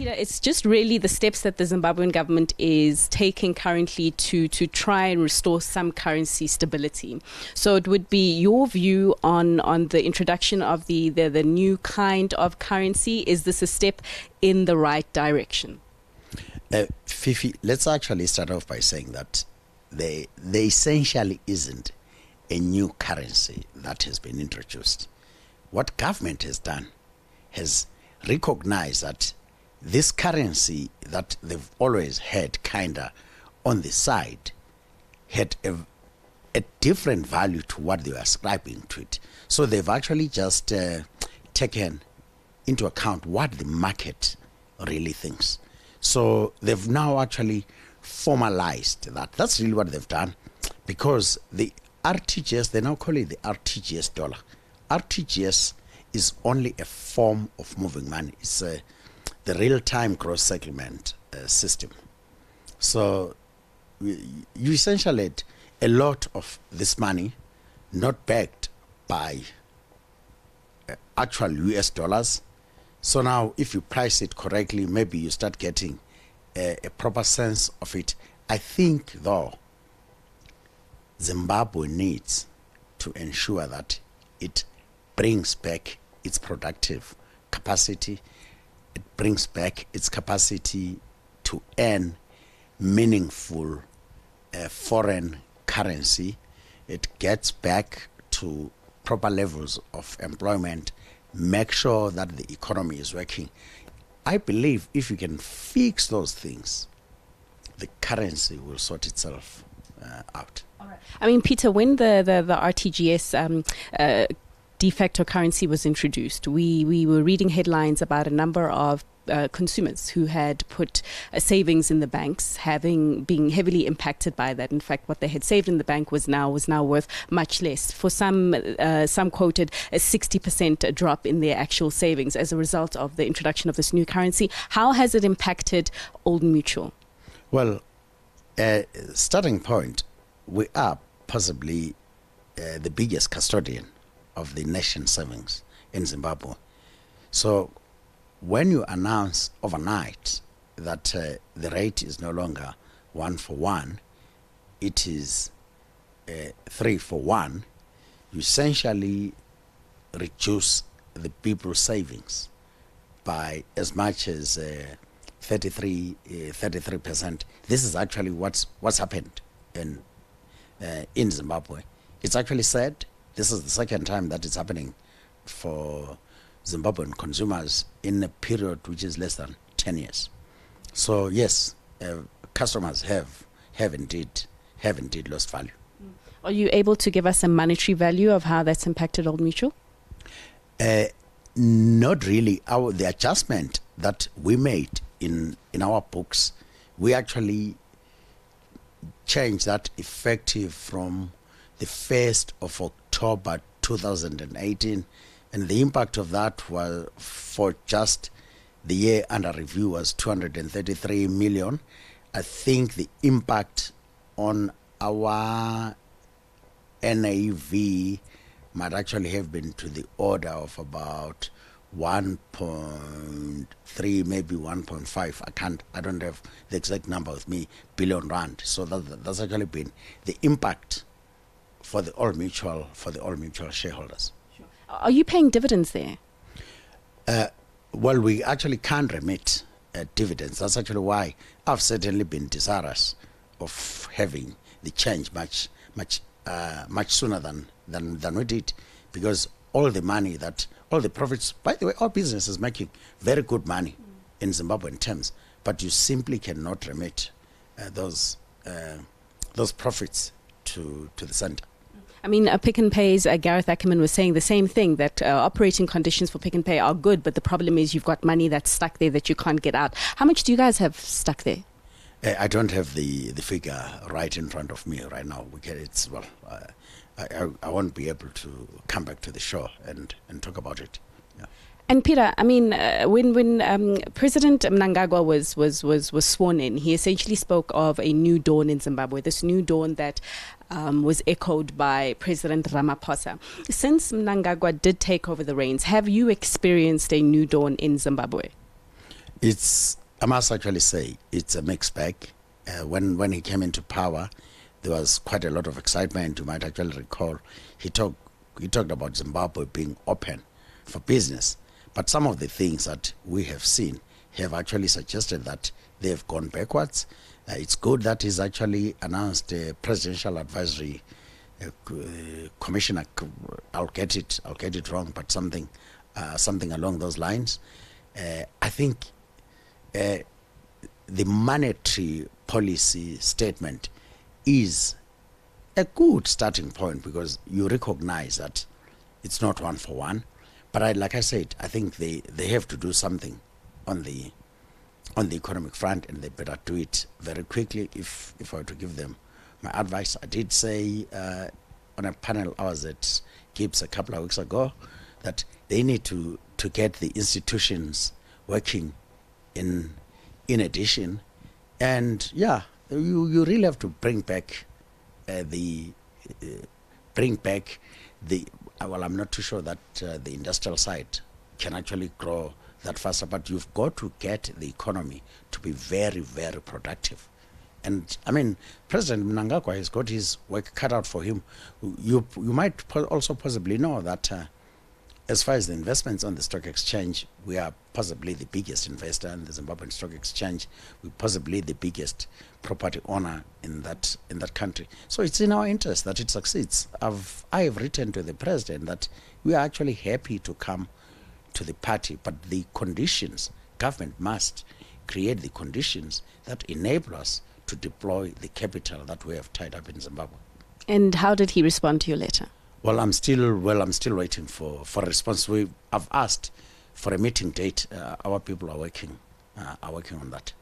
Peter, it's just really the steps that the Zimbabwean government is taking currently to try and restore some currency stability. So it would be your view on the introduction of the new kind of currency. Is this a step in the right direction? Fifi, let's actually start off by saying that there essentially isn't a new currency that has been introduced. What government has done has recognized that this currency that they've always had kinda on the side had a different value to what they were ascribing to it. So they've actually just taken into account what the market really thinks. So they've now actually formalized that. That's really what they've done, because the RTGS, they now call it the RTGS dollar. RTGS is only a form of moving money. It's the real-time gross settlement system. So you essentially had a lot of this money not backed by actual US dollars. So now if you price it correctly, maybe you start getting a proper sense of it. I think, though, Zimbabwe needs to ensure that it brings back its productive capacity. It brings back its capacity to earn meaningful foreign currency. It gets back to proper levels of employment, make sure that the economy is working. I believe if you can fix those things, the currency will sort itself out. All right. I mean, Peter, when the RTGS de facto currency was introduced, we were reading headlines about a number of consumers who had put savings in the banks, being heavily impacted by that. In fact, what they had saved in the bank was now worth much less. For some quoted a 60% drop in their actual savings as a result of the introduction of this new currency. How has it impacted Old Mutual? Well, starting point, we are possibly the biggest custodian of the nation's savings in Zimbabwe. So when you announce overnight that the rate is no longer 1 for 1, it is 3 for 1, you essentially reduce the people's savings by as much as 33%. This is actually what's happened in Zimbabwe. It's actually sad. This is the second time that it's happening for Zimbabwean consumers in a period which is less than 10 years. So yes, customers have indeed lost value. Are you able to give us a monetary value of how that's impacted Old Mutual? Not really. The adjustment that we made in our books, we actually changed that effective from the 1st of October 2018, and the impact of that was, for just the year under review, was 233 million. I think the impact on our NAV might actually have been to the order of about 1.3, maybe 1.5. I don't have the exact number with me, billion rand. So that's actually been the impact for the Old Mutual shareholders. Sure. Are you paying dividends there? Well, we actually can't remit dividends. That's actually why I've certainly been desirous of having the change much sooner than we did, because all the profits, by the way, our business is making very good money in Zimbabwean terms, but you simply cannot remit those profits to the center. I mean, Pick n Pay's Gareth Ackerman was saying the same thing, that operating conditions for Pick n Pay are good, but the problem is you've got money that's stuck there that you can't get out. How much do you guys have stuck there? I don't have the figure right in front of me right now. I won't be able to come back to the show and talk about it. Yeah. And Peter, I mean, when President Mnangagwa was sworn in, he essentially spoke of a new dawn in Zimbabwe, this new dawn that was echoed by President Ramaphosa. Since Mnangagwa did take over the reins, have you experienced a new dawn in Zimbabwe? I must actually say, it's a mixed bag. When he came into power, there was quite a lot of excitement. You might actually recall he talked about Zimbabwe being open for business. But some of the things that we have seen have actually suggested that they have gone backwards. It's good that he's actually announced a presidential advisory commissioner. I'll get it wrong, but something along those lines. I think the monetary policy statement is a good starting point, because you recognize that it's not one for one. But like I said, I think they have to do something on the economic front, and they better do it very quickly. If I were to give them my advice, I did say on a panel I was at Gibbs a couple of weeks ago that they need to get the institutions working in addition. And yeah, you really have to bring back well, I'm not too sure that the industrial side can actually grow that faster, but you've got to get the economy to be very, very productive. And I mean, President Mnangagwa has got his work cut out for him. You might also possibly know that as far as the investments on the stock exchange, we are possibly the biggest investor in the Zimbabwean Stock Exchange. We're possibly the biggest property owner in that country. So it's in our interest that it succeeds. I have written to the president that we are actually happy to come to the party, but the conditions, government must create the conditions that enable us to deploy the capital that we have tied up in Zimbabwe. And how did he respond to your letter? Well, I'm still waiting for a response. I've asked for a meeting date. Our people are working on that.